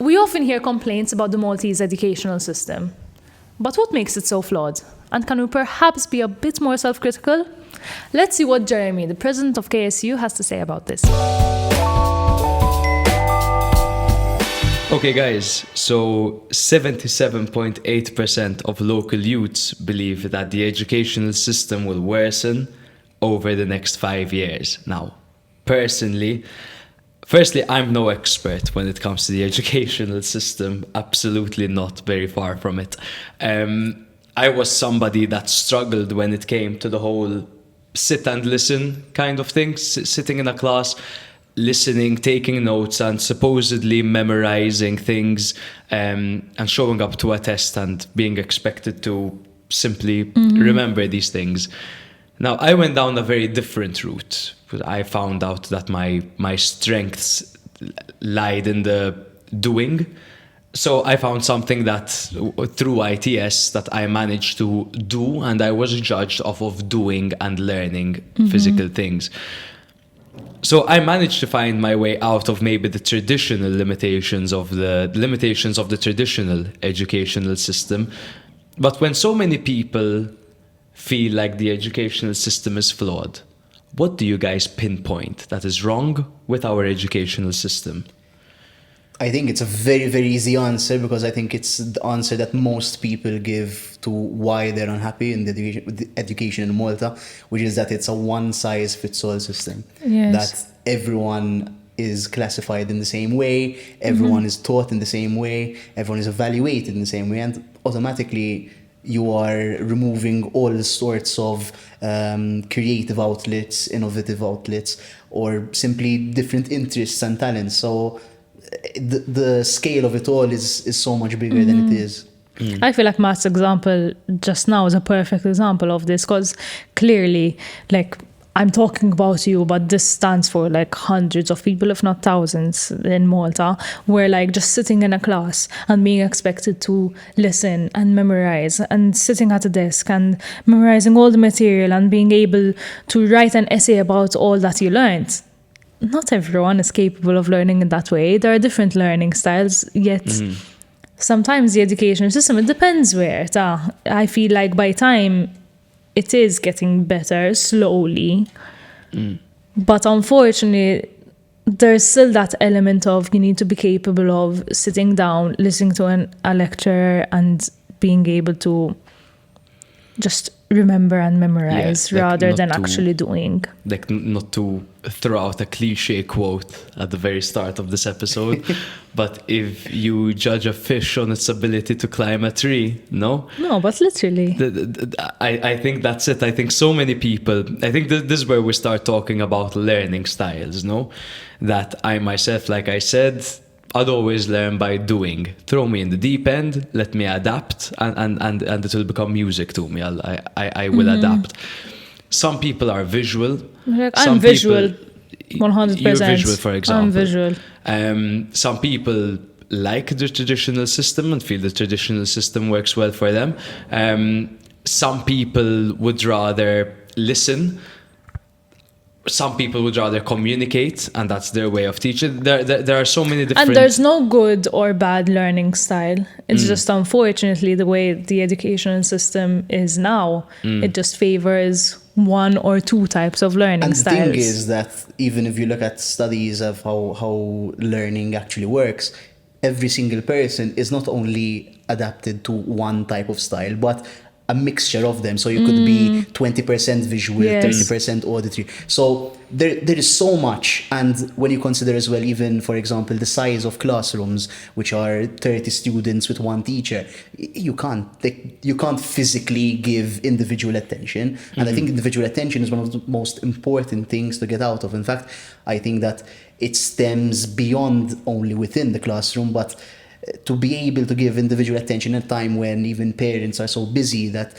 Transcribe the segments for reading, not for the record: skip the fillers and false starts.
We often hear complaints about the Maltese educational system. But what makes it so flawed? And can we perhaps be a bit more self-critical? Let's see what Jeremy, the president of KSU, has to say about this. Okay guys, so 77.8% of local youths believe that the educational system will worsen over the next 5 years. Now, personally, firstly, I'm no expert when it comes to the educational system, absolutely not, very far from it. I was somebody that struggled when it came to the whole sit and listen kind of thing, sitting in a class, listening, taking notes, and supposedly memorizing things, and showing up to a test and being expected to simply remember these things. Now, I went down a very different route, because I found out that my strengths lied in the doing. So I found something that through ITS that I managed to do, and I was judged off of doing and learning physical things. So I managed to find my way out of maybe the traditional limitations of the traditional educational system. But when so many people feel like the educational system is flawed, what do you guys pinpoint that is wrong with our educational system? I think it's a very, very easy answer, because I think it's the answer that most people give to why they're unhappy in the education in Malta, which is that it's a one-size-fits-all system. Yes. That everyone is classified in the same way, everyone is taught in the same way, everyone is evaluated in the same way, and automatically you are removing all sorts of creative outlets, innovative outlets, or simply different interests and talents. So the scale of it all is so much bigger than it is. I feel like Matt's example just now is a perfect example of this, because clearly, like, I'm talking about you, but this stands for like hundreds of people, if not thousands, in Malta, where like just sitting in a class and being expected to listen and memorize, and sitting at a desk and memorizing all the material and being able to write an essay about all that you learned. Not everyone is capable of learning in that way. There are different learning styles, yet sometimes the education system, it depends where. I feel like by time it is getting better slowly, but unfortunately there's still that element of you need to be capable of sitting down, listening to a lecturer and being able to just remember and memorize, rather than actually doing. Like, not to throw out a cliche quote at the very start of this episode, but if you judge a fish on its ability to climb a tree, no, but literally, I think that's it. I think so many people, I think this is where we start talking about learning styles, no? That I myself, like I said, I'd always learn by doing. Throw me in the deep end, let me adapt, and it will become music to me. I will adapt. Some people are visual. I'm visual, 100%. You're visual, for example. I'm visual. Some people like the traditional system and feel the traditional system works well for them. Some people would rather listen. Some people would rather communicate, and that's their way of teaching. There are so many different... And there's no good or bad learning style. It's just, unfortunately, the way the education system is now. It just favors one or two types of learning styles. And the thing is that even if you look at studies of how learning actually works, every single person is not only adapted to one type of style, but a mixture of them. So you could be 20% visual, 30% auditory. So there is so much. And when you consider as well, even, for example, the size of classrooms, which are 30 students with one teacher, you can't physically give individual attention. And I think individual attention is one of the most important things to get out of. In fact, I think that it stems beyond only within the classroom, but to be able to give individual attention at a time when even parents are so busy that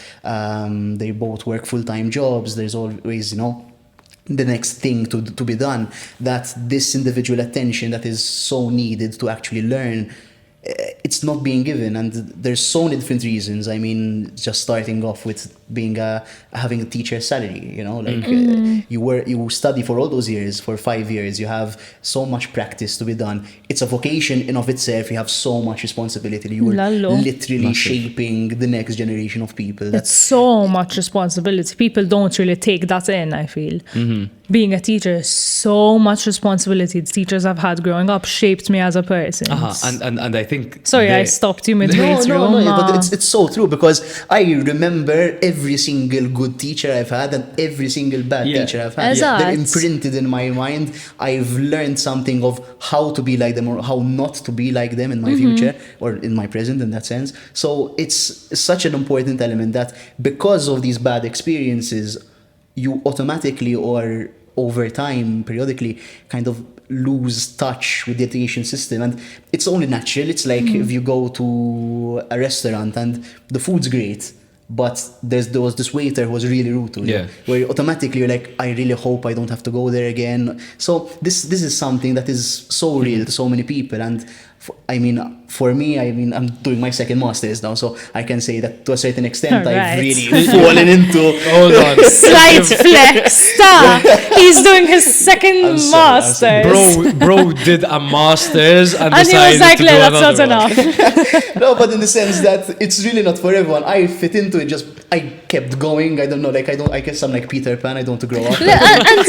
they both work full-time jobs, there's always, the next thing to be done, that this individual attention that is so needed to actually learn, it's not being given, and there's so many different reasons. I mean, just starting off with being having a teacher's salary, you know, like you study for all those years, for 5 years, you have so much practice to be done. It's a vocation in of itself. You have so much responsibility. You are Lallo. literally shaping the next generation of people. It's so much responsibility. People don't really take that in, I feel. Being a teacher is so much responsibility. The teachers I've had growing up shaped me as a person. And I think... Sorry, I stopped you midway through. No, but it's so true, because I remember every single good teacher I've had and every single bad teacher I've had. Exact. They're imprinted in my mind. I've learned something of how to be like them or how not to be like them in my future or in my present, in that sense. So it's such an important element that because of these bad experiences, you automatically or over time, periodically, kind of lose touch with the education system. And it's only natural. It's like if you go to a restaurant and the food's great, but there was this waiter who was really rude to you, where automatically you're like, I really hope I don't have to go there again. So this is something that is so real to so many people. And for me, I'm doing my second master's now, so I can say that to a certain extent, I've really fallen into... Hold on. Slight flex. Stop. He's doing his second master's. Bro did a master's and he was decided like, to do that's not another enough. No, but in the sense that it's really not for everyone. I fit into it. I kept going. I don't know. I guess I'm like Peter Pan. I don't want to grow up. And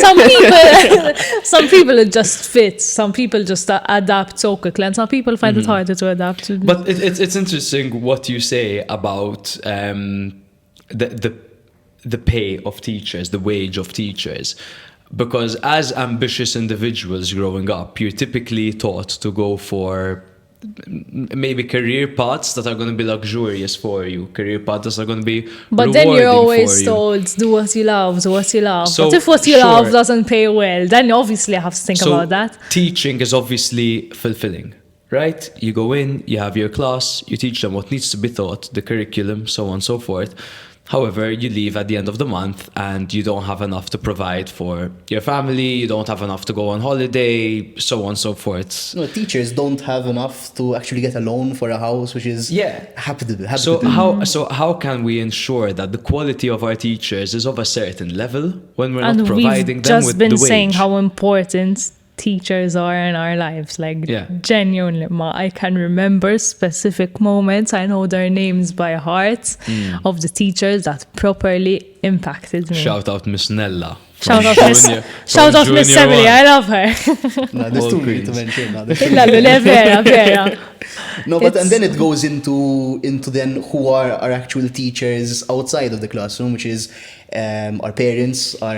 some people it just fits. Some people just adapt so quickly, and some people find it harder to adapt. But it's interesting what you say about the pay of teachers, the wage of teachers. Because as ambitious individuals growing up, you're typically taught to go for maybe career paths that are going to be luxurious for you, career paths that are going to be but then you're always told, do what you love, do what you love. So, but if what you love doesn't pay well, then obviously I have to think about that. Teaching is obviously fulfilling, right? You go in, you have your class, you teach them what needs to be taught, the curriculum, so on and so forth. However, you leave at the end of the month and you don't have enough to provide for your family, you don't have enough to go on holiday, so on and so forth. No, teachers don't have enough to actually get a loan for a house, which is So how can we ensure that the quality of our teachers is of a certain level when we're not providing them with the wage? We've just been saying how important teachers are in our lives, like genuinely, I can remember specific moments, I know their names by heart, of the teachers that properly impacted me. Shout out Miss Nella. Shout out Miss Emily, I love her. No, there's too many to mention. No, but and then it goes into then who are our actual teachers outside of the classroom, which is our parents, our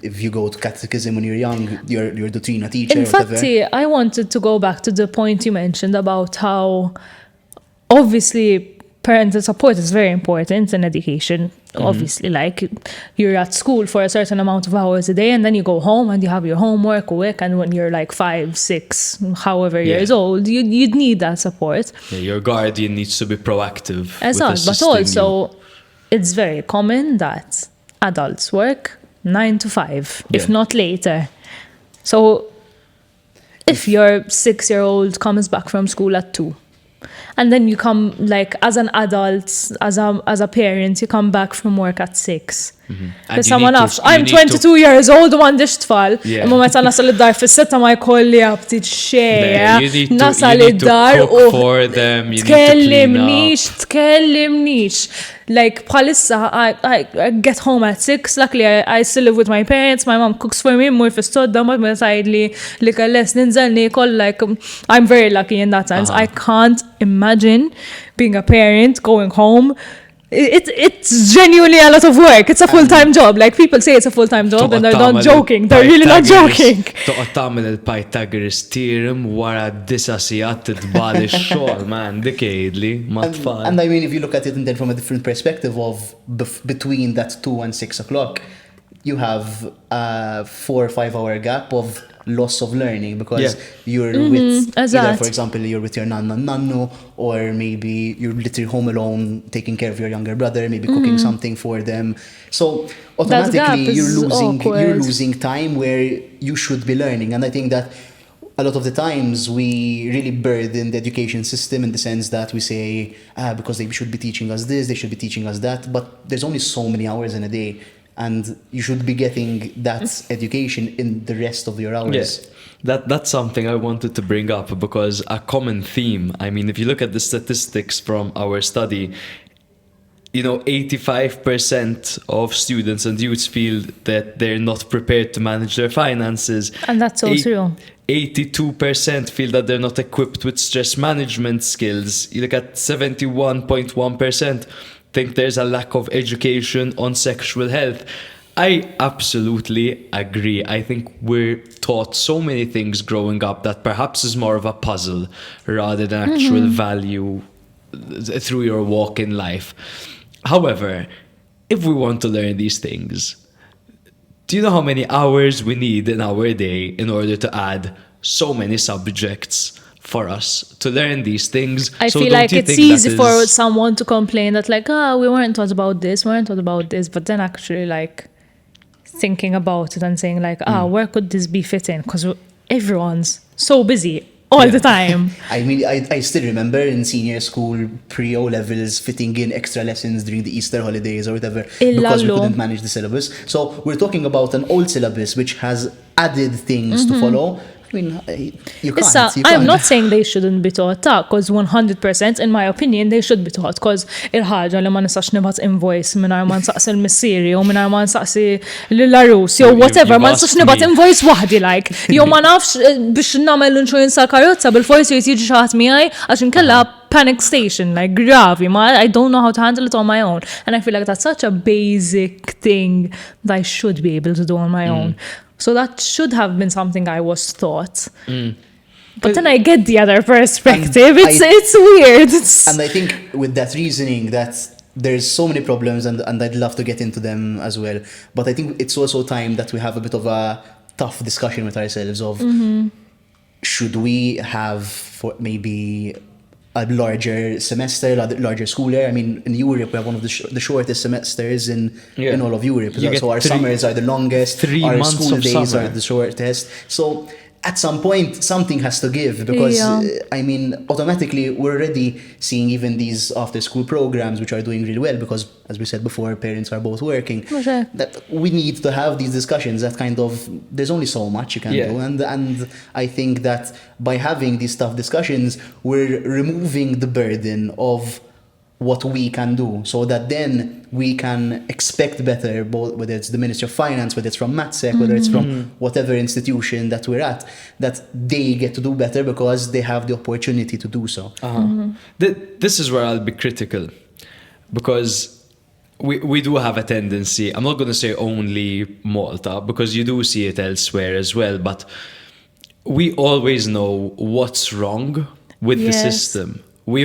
if you go to catechism when you're young, you're the Trina teacher. In fact, I wanted to go back to the point you mentioned about how obviously parental support is very important in education. Obviously, like you're at school for a certain amount of hours a day and then you go home and you have your homework and when you're like 5, 6, however years old, you'd need that support. Yeah, your guardian needs to be proactive. But also it's very common that adults work 9 to 5, if not later. So if your 6-year-old comes back from school at 2, and then you come, like, as an adult, as a parent, you come back from work at 6. Someone asks, I'm 22 years old, m'għandix tfal. Imma meta nasal id-dar fis-sitta ma jkolli ftit xejja. Nasal id-dar u tkellimniex. Like, bħalissa, I get home at 6. Luckily, I still live with my parents. My mom cooks for me, mmur fis-sodda, ma tgħidli li kelless ninżel niekol. Like, I'm very lucky in that sense. I can't imagine being a parent, going home. It's genuinely a lot of work. It's a full-time job. Like, people say it's a full-time job and they're not joking. They're really not joking. Toqgħod tagħmel il-Pythagoras theorem wara 9 sigħat titbal ix-xogħol, man, decadely, ma tfal. And I mean, if you look at it and then from a different perspective of between that 2 and 6 o'clock, you have a 4 or 5 hour gap of loss of learning because you're with, either, for example, you're with your nanna and nannu, or maybe you're literally home alone taking care of your younger brother, maybe cooking something for them. So automatically you're losing time where you should be learning. And I think that a lot of the times we really burden the education system in the sense that we say, because they should be teaching us this, they should be teaching us that, but there's only so many hours in a day, and you should be getting that education in the rest of your hours. Yes. That's something I wanted to bring up, because a common theme, I mean, if you look at the statistics from our study, 85% of students and youths feel that they're not prepared to manage their finances. And that's so true. 82% feel that they're not equipped with stress management skills. You look at 71.1% think there's a lack of education on sexual health. I absolutely agree. I think we're taught so many things growing up that perhaps is more of a puzzle rather than actual value through your walk in life. However, if we want to learn these things, do you know how many hours we need in our day in order to add so many subjects for us to learn these things? I feel like it's easy for someone to complain that like, we weren't taught about this, but then actually like thinking about it and saying like, where could this be fit in? Because everyone's so busy all the time. I mean, I still remember in senior school, pre-O levels, fitting in extra lessons during the Easter holidays or whatever, because we couldn't manage the syllabus. So we're talking about an old syllabus which has added things to follow. I mean, you can't. I'm not saying they shouldn't be taught that, because 100%, in my opinion, they should be taught, because il-ħaġa li ma nistax nibgħat invoice mingħajr ma nsaqsi l-missieri u mingħajr ma nsaqsi l-arus jew whatever, ma nistax nibgħat invoice waħdi like. Jew ma nafx biex nagħmel l-insurance tal-karozza bil-forsi jrid jiġi xi ħadd miegħi għax inkella panic station, like gravi, I don't know how to handle it on my own. And I feel like that's such a basic thing that I should be able to do on my own. So that should have been something I was taught. But then I get the other perspective. It's weird. And I think with that reasoning that there's so many problems and I'd love to get into them as well. But I think it's also time that we have a bit of a tough discussion with ourselves of should we have for maybe a larger semester, larger school year. I mean, in Europe, we have one of the shortest semesters in all of Europe. So our summers are the longest, our school days are the shortest. So at some point, something has to give because, I mean, automatically, we're already seeing even these after-school programs, which are doing really well because, as we said before, parents are both working. Okay. That we need to have these discussions that kind of, there's only so much you can do. And I think that by having these tough discussions, we're removing the burden of what we can do so that then we can expect better, both whether it's the Ministry of Finance, whether it's from MatSec, whether it's from whatever institution that we're at, that they get to do better because they have the opportunity to do so. This is where I'll be critical because we do have a tendency, I'm not going to say only Malta because you do see it elsewhere as well, but we always know what's wrong with the system. We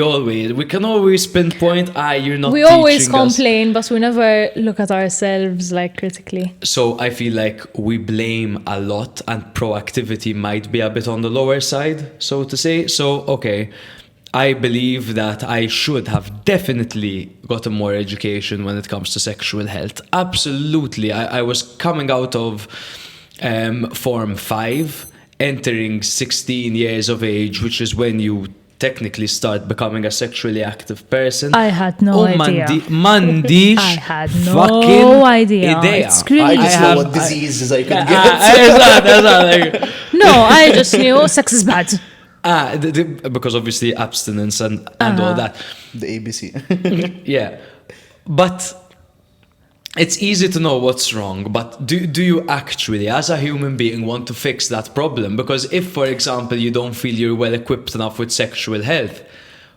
can always pinpoint, you're not teaching us. We always complain, but we never look at ourselves like critically. So I feel like we blame a lot and proactivity might be a bit on the lower side, so to say. So, okay, I believe that I should have definitely gotten more education when it comes to sexual health. Absolutely. I was coming out of Form 5, entering 16 years of age, which is when you technically start becoming a sexually active person. I had no idea. Mandish. I had no idea. It's crazy. I just know what diseases I could get. No, I just knew sex is bad. Because obviously abstinence and all that. The ABC. Yeah. But it's easy to know what's wrong, but do you actually, as a human being, want to fix that problem? Because if, for example, you don't feel you're well equipped enough with sexual health,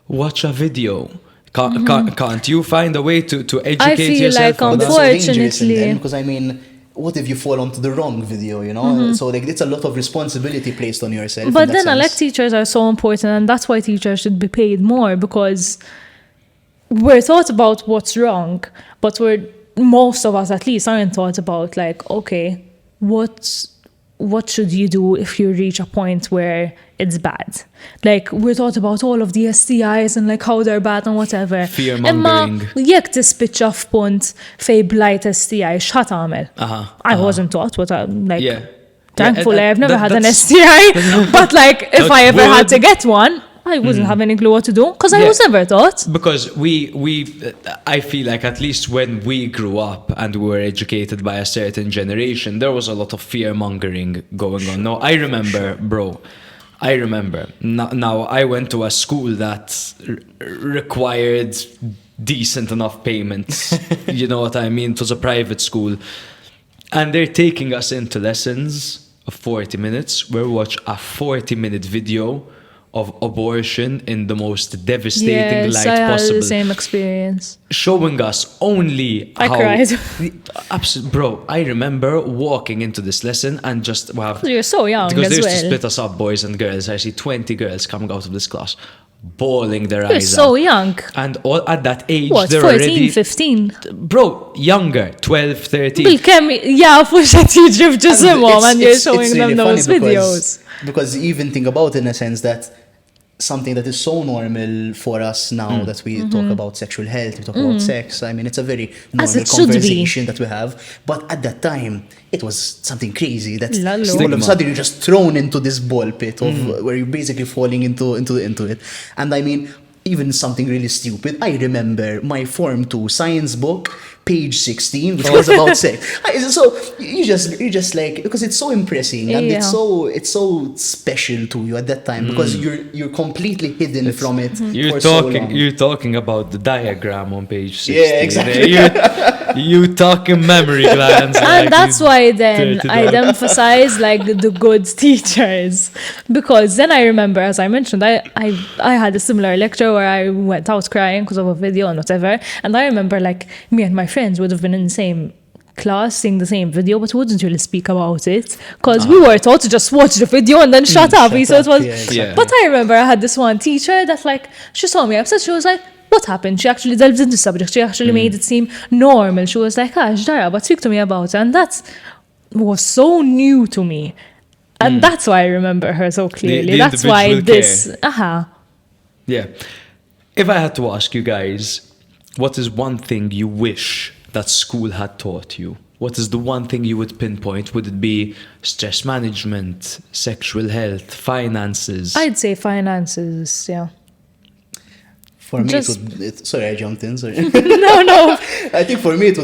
watch a video. Can't you find a way to educate yourself? I feel like, unfortunately, because I mean, what if you fall onto the wrong video, you know? So like, it's a lot of responsibility placed on yourself. But then elect teachers are so important, and that's why teachers should be paid more, because we're taught about what's wrong, but most of us at least aren't taught about like, okay, what should you do if you reach a point where it's bad? Like, we're taught about all of the STIs and like how they're bad and whatever. Fear-mongering. Jekk tispiċċa f'punt fej blajt STI, x'ħat għamel? I wasn't taught what Thankfully, I've never had an that's- STI, but like if Touch I ever had wood. to get one, I wouldn't have any clue what to do because I Yeah. was never taught. Because I feel like at least when we grew up and we were educated by a certain generation, there was a lot of fear mongering going on. No, I remember, bro. I remember. Now I went to a school that required decent enough payments. You know what I mean? It was a private school. And they're taking us into lessons of 40 minutes where we watch a 40-minute video of abortion in the most devastating Yes, light I had possible. the same experience. Showing us only I how... cried. Bro, I remember walking into this lesson and just... Well, You're so young because as they used to well. split us up, boys and girls. I see 20 girls coming out of this class, bawling their You're eyes so out. young. And all, at that age, What, they're 14, already... 15? Bro, younger, 12, 13. Bil-kem jafu xed jiġi f'ġisimhom and you're It's showing them really those funny videos. because you even think about it in a sense that something that is so normal for us now that we talk about sexual health, we talk about sex. I mean, it's a very As normal it should be. conversation that we have. But at that time, it was something crazy that Lallo. all of a sudden you're just thrown into this ball pit of where you're basically falling into it. And I mean, even something really stupid. I remember my Form 2 science book, page 16, which was about sex. So you just like, because it's so impressing and Yeah. it's so special to you at that time because you're completely hidden from it. You're for talking. so long. You're talking about the diagram on page 16. Yeah, exactly. You talking memory glands. like And that's you why then dirty I'd dog. emphasize like the good teachers, because then I remember, as I mentioned, I had a similar lecture where I went out crying because of a video and whatever, and I remember like me and my friends would have been in the same class seeing the same video but wouldn't really speak about it because we were taught to just watch the video and then shut up. shut So it up, was yeah, exactly. Yeah. But I remember I had this one teacher that like she saw me upset, she was like, what happened? She actually delved into the subject. She actually made it seem normal. She was like, Dara, but speak to me about it. And that was so new to me. And that's why I remember her so clearly. the That's why individual this... Yeah. If I had to ask you guys, what is one thing you wish that school had taught you? What is the one thing you would pinpoint? Would it be stress management, sexual health, finances? I'd say finances, yeah. For me, Just- sorry, I jumped in. Sorry. No. I think for me it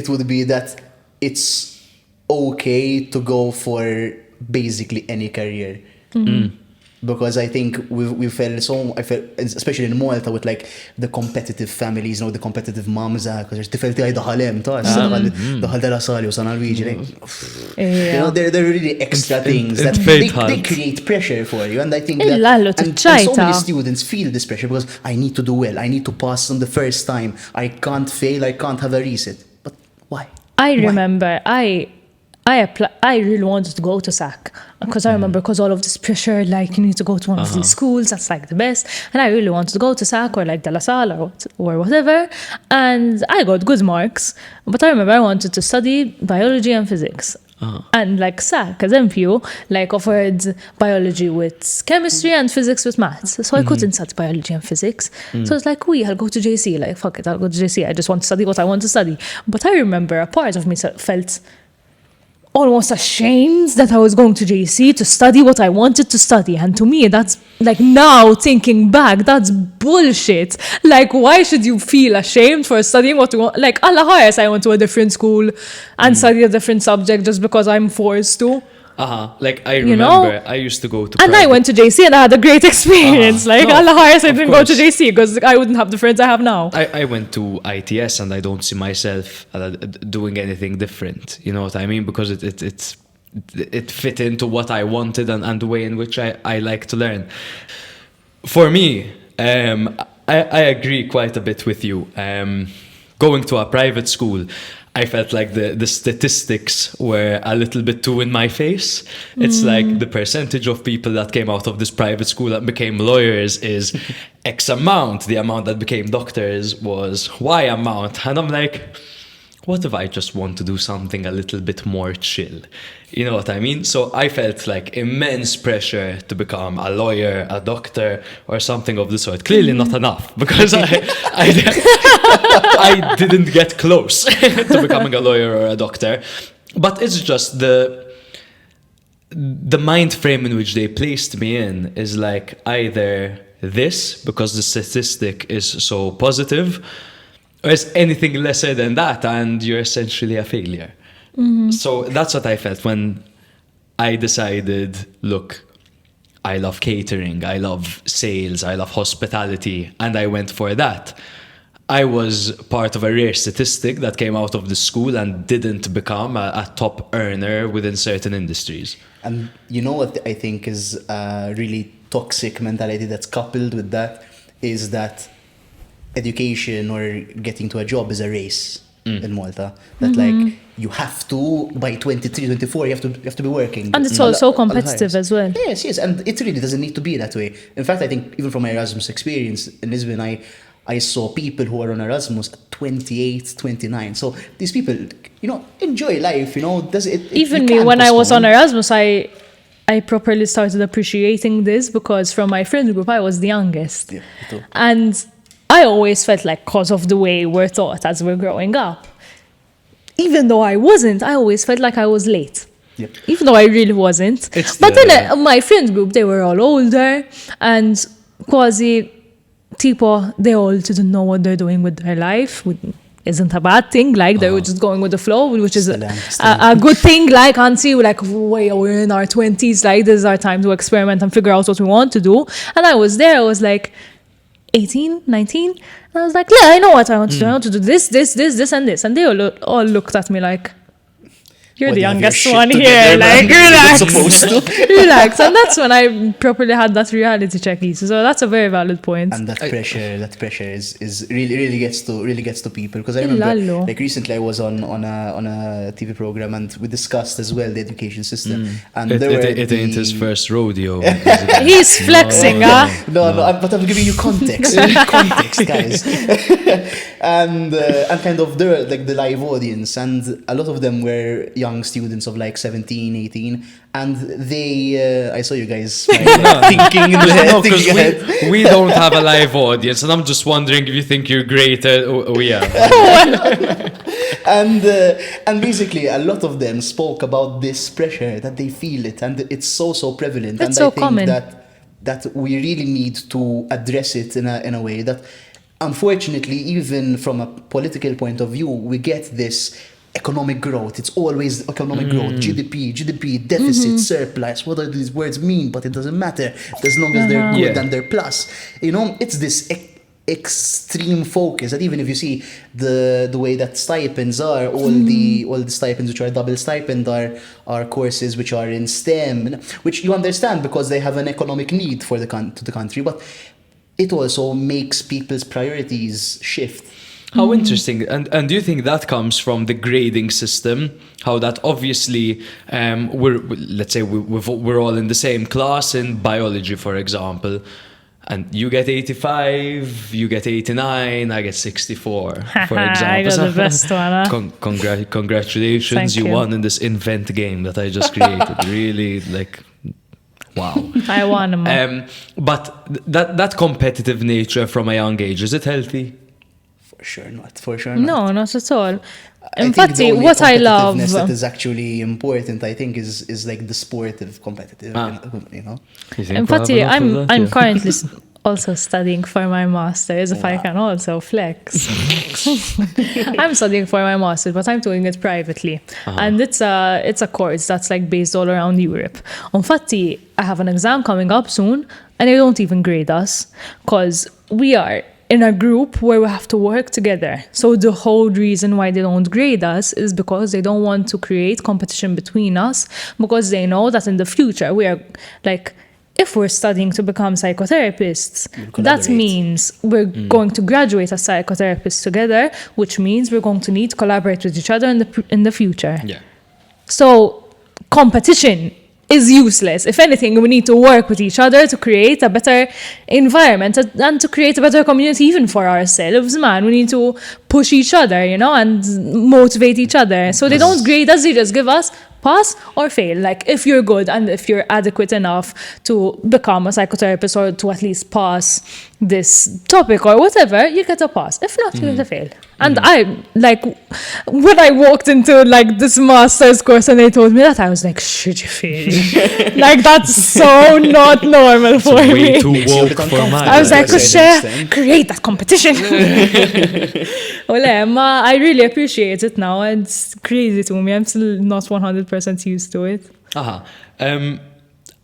would be that it's okay to go for basically any career. Because I think we felt especially in Malta with like the competitive families, the competitive moms, because tifelti għaj daħalem, daħal della sali u sana l-wieġi. They're really extra things that they create pressure for you, and I think that Illallo and so many tiċċajta. students feel this pressure because I need to do well, I need to pass on the first time, I can't fail, I can't have a reset. But why? I Why? remember I really wanted to go to SAC because I remember because all of this pressure, like you need to go to one of these schools that's like the best, and I really wanted to go to SAC or like De La Salle or whatever, and I got good marks, but I remember I wanted to study biology and physics. And like SAC, eżempju, like offered biology with chemistry and physics with maths. So I couldn't study biology and physics. So it's like, I'll go to JC. Like, fuck it, I'll go to JC. I just want to study what I want to study. But I remember a part of me felt almost ashamed that I was going to JC to study what I wanted to study. And to me, that's like, now thinking back, that's bullshit. Like, why should you feel ashamed for studying what you want? Like, Allah Hayas, I went to a different school and study a different subject just because I'm forced to. Like I You remember, know? I used to go to. And I private- went to JC and I had a great experience. Like, No, Allah Hayas, I of didn't go to course. JC because I wouldn't have the friends I have now. I went to ITS and I don't see myself doing anything different. You know what I mean? Because it fit into what I wanted and the way in which I like to learn. For me, I agree quite a bit with you. Going to a private school, I felt like the statistics were a little bit too in my face. It's like the percentage of people that came out of this private school that became lawyers is X amount. The amount that became doctors was Y amount. And I'm like, what if I just want to do something a little bit more chill? You know what I mean? So I felt like immense pressure to become a lawyer, a doctor, or something of the sort. Clearly not enough, because I didn't get close to becoming a lawyer or a doctor. But it's just the the mind frame in which they placed me in is like either this, because the statistic is so positive, or it's anything lesser than that, and you're essentially a failure. So that's what I felt when I decided, look, I love catering, I love sales, I love hospitality, and I went for that. I was part of a rare statistic that came out of the school and didn't become a top earner within certain industries. And you know what I think is a really toxic mentality that's coupled with that is that education or getting to a job is a race in Malta. That like you have to, by 23, 24, you have to be working. And it's also competitive as well. Yes, and it really doesn't need to be that way. In fact, I think even from my Erasmus experience in Lisbon, I saw people who are on Erasmus at 28, 29. So these people, enjoy life, Even me, when I was on Erasmus, I properly started appreciating this because from my friend group, I was the youngest. Yeah, me too. And I always felt like, because of the way we're taught as we're growing up, even though I wasn't, I always felt like I was late. Yep. Even though I really wasn't. But then my friend group, they were all older and quasi tipo, they all didn't know what they're doing with their life, which isn't a bad thing. Like they were just going with the flow, which is a good thing. Like, auntie, like, wait, we're in our 20s. Like, this is our time to experiment and figure out what we want to do. And I was there. I was like 18, 19. And I was like, yeah, I know what I want to do. I want to do this, and this. And they all looked at me like, you're the youngest one here, like, relax. Relax. And that's when I properly had that reality check. So that's a very valid point. And that pressure is really gets to people. Because I remember, like, recently I was on a TV program and we discussed as well the education system. And it ain't his first rodeo. He's flexing, No, but I'm giving you context. Context, guys. and kind of the live audience, and a lot of them were young students of like 17, 18, and they I saw you guys thinking in the head. Because we don't have a live audience, and I'm just wondering if you think you're greater. Yeah. And basically a lot of them spoke about this pressure, that they feel it, and it's so prevalent. It's and so I think common. that we really need to address it in a way that, unfortunately, even from a political point of view, we get this economic growth. It's always economic growth, GDP, deficit, surplus. What do these words mean? But it doesn't matter as long as they're good and they're plus. It's this extreme focus that even if you see the way that stipends are, all the stipends which are double stipend are courses which are in STEM, which you understand because they have an economic need for the country, but it also makes people's priorities shift. How interesting. And do you think that comes from the grading system? How that obviously, we're all in the same class in biology, for example, and you get 85, you get 89, I get 64, for example. I got the best one. Congratulations, you won in this invent game that I just created. Really, like, wow. I won them. But that competitive nature from a young age, is it healthy? For sure not. No, not at all. In fact, what I love that is actually important, I think, is like the sportive competitive, In fact, I'm currently also studying for my master's, if I can also flex. I'm studying for my master's, but I'm doing it privately. And it's a course that's like based all around Europe. Infatti, I have an exam coming up soon, and they don't even grade us, because we are in a group where we have to work together. So the whole reason why they don't grade us is because they don't want to create competition between us, because they know that in the future we are like, if we're studying to become psychotherapists, that means we're going to graduate as psychotherapists together, which means we're going to need to collaborate with each other in the future. Yeah. So competition is useless. If anything, we need to work with each other to create a better environment and to create a better community even for ourselves, man. We need to push each other, and motivate each other. So they don't grade us, they just give us pass or fail. Like, if you're good and if you're adequate enough to become a psychotherapist or to at least pass this topic or whatever, you get a pass. If not, you get a fail. And I, like, when I walked into, like, this master's course and they told me that, I was like, shit, you feel like, that's so not normal for Way me. too Makes you a woke bit for uncomfortable. mine. I was like, To a certain "Kuxe, extent. create that competition." Well, ma, I really appreciate it now. It's crazy to me. I'm still not 100% used to it.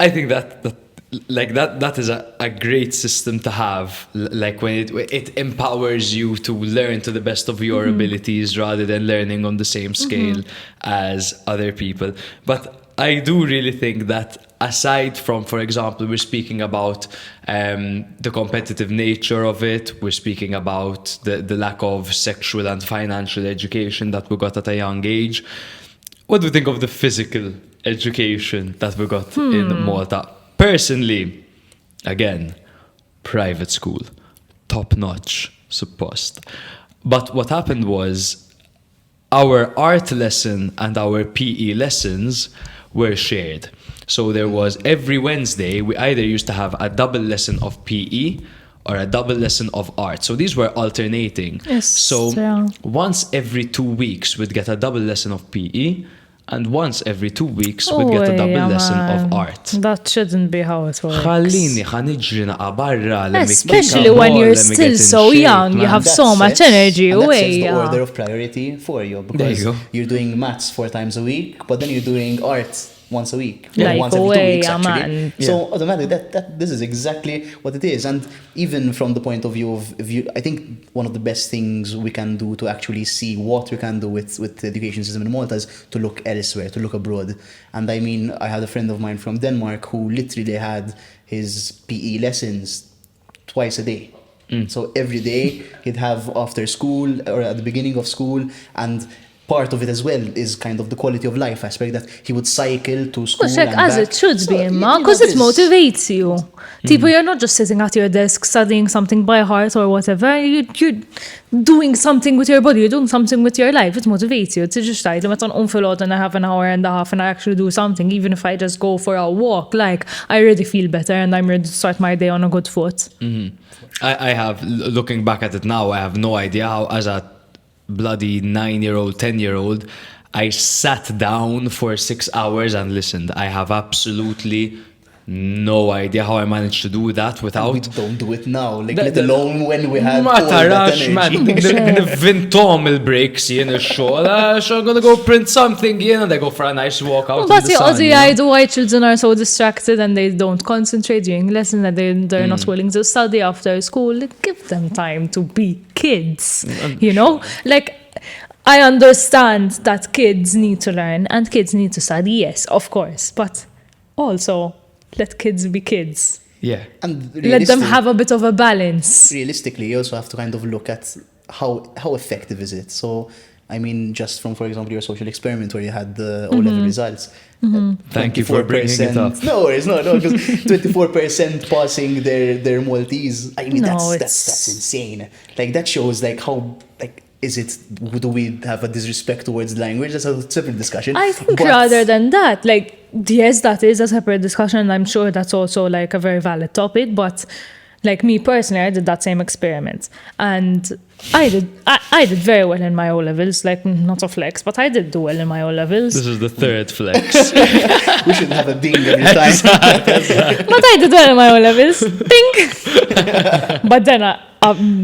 I think that is a great system to have. Like when it empowers you to learn to the best of your abilities rather than learning on the same scale as other people. But I do really think that aside from, for example, we're speaking about the competitive nature of it, we're speaking about the lack of sexual and financial education that we got at a young age. What do you think of the physical education that we got in Malta? Personally, again, private school, top notch, supposed. But what happened was our art lesson and our PE lessons were shared. So there was every Wednesday, we either used to have a double lesson of PE or a double lesson of art. So these were alternating. Yes, So yeah. once every 2 weeks, we'd get a double lesson of PE, and once every 2 weeks, we'd get a double yeah, lesson of man. art. That shouldn't be how it works. Ħallini ħaniġri naqa barra, let me kick Especially a when ball, you're let me still get in so shape, young, you man. have That so much sets- energy and that away. sets the Yeah. order of priority for you, There because you go. you're doing maths 4 times a week, but then you're doing art once a week, Like, once every 2 away, weeks yeah, actually. man. So automatically, that this is exactly what it is. And even from the point of view of I think one of the best things we can do to actually see what we can do with the education system in Malta is to look elsewhere, to look abroad. And I mean, I had a friend of mine from Denmark who literally had his PE lessons twice a day. So every day he'd have after school or at the beginning of school, and part of it as well is kind of the quality of life aspect, that he would cycle to school Push like and as back. it should So, be, you ma, know, because it this- motivates you. Tipo, you're not just sitting at your desk studying something by heart or whatever. You're doing something with your body. You're doing something with your life. It motivates you. Tiġi xtajt, meta nqum fil-għod and I have an hour and a half and I actually do something, even if I just go for a walk, like, I already feel better and I'm ready to start my day on a good foot. I have, looking back at it now, I have no idea how, as a bloody 9-year-old, 10-year-old, I sat down for 6 hours and listened. I have absolutely no idea how I managed to do that We without. don't do it now, like, The- let the- alone when we had Ma all that tarax, man, energy. nivvintom il-breaks jien il-xogħol, so I'm gonna go print something, and I go for a nice walk out in But the the sun. other you know? idea why children are so distracted and they don't concentrate during lessons and they're not willing to study after school. Give them time to be kids, you know? Like, I understand that kids need to learn and kids need to study, yes, of course. But also, let kids be kids. Yeah. And Let them have a bit of a balance. realistically, you also have to kind of look at how effective is it. So, I mean, just from, for example, your social experiment where you had the O-level results. Thank you for bringing it 24%. up. No worries, no, because 24% passing their Maltese. I mean, No, that's insane. Like, that shows like how, like, is it, do we have a disrespect towards language? That's a separate discussion. I think But- rather than that, like, yes, that is a separate discussion, and I'm sure that's also like a very valid topic, but like me personally, I did that same experiment. And I did very well in my O levels, like not a flex, but I did do well in my O levels. This is the third flex. we should have a ding every time. But I did well in my O levels. Think. But then